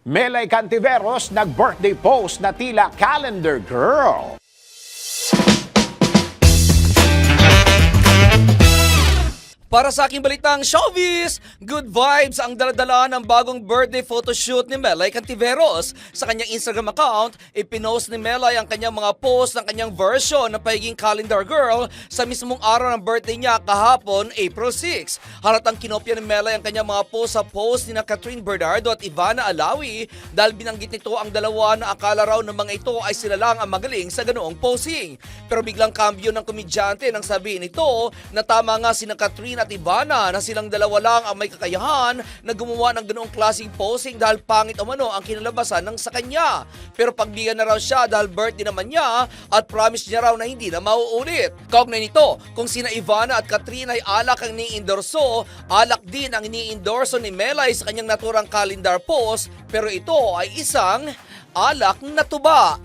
Melay Cantiveros nag-birthday post na tila calendar girl. Para sa aking balitang showbiz, good vibes ang daladala ng bagong birthday photoshoot ni Melay Cantiveros. Sa kanyang Instagram account, ipinost ni Melay ang kanyang mga post ng kanyang version ng pagiging calendar girl sa mismong araw ng birthday niya kahapon, April 6. Halatang kinopya ni Melay ang kanyang mga post sa post ni Catherine Bernardo at Ivana Alawi dahil binanggit nito ang dalawa na akala raw ng mga ito ay sila lang ang magaling sa ganoong posing. Pero biglang kambyo ng komedyante nang sabihin nito na tama nga sina Catherine at Ivana na silang dalawa lang ang may kakayahan na gumawa ng ganoong klaseng posing dahil pangit umano ang kinalabasan ng sa kanya. Pero pagbigyan na raw siya dahil birthday naman niya at promise niya raw na hindi na mauulit. Kaugnay nito, kung sina Ivana at Catherine ay alak ang ni-endorso, alak din ang ni-endorso ni Melay sa kanyang naturang calendar post, pero ito ay isang alak na tuba.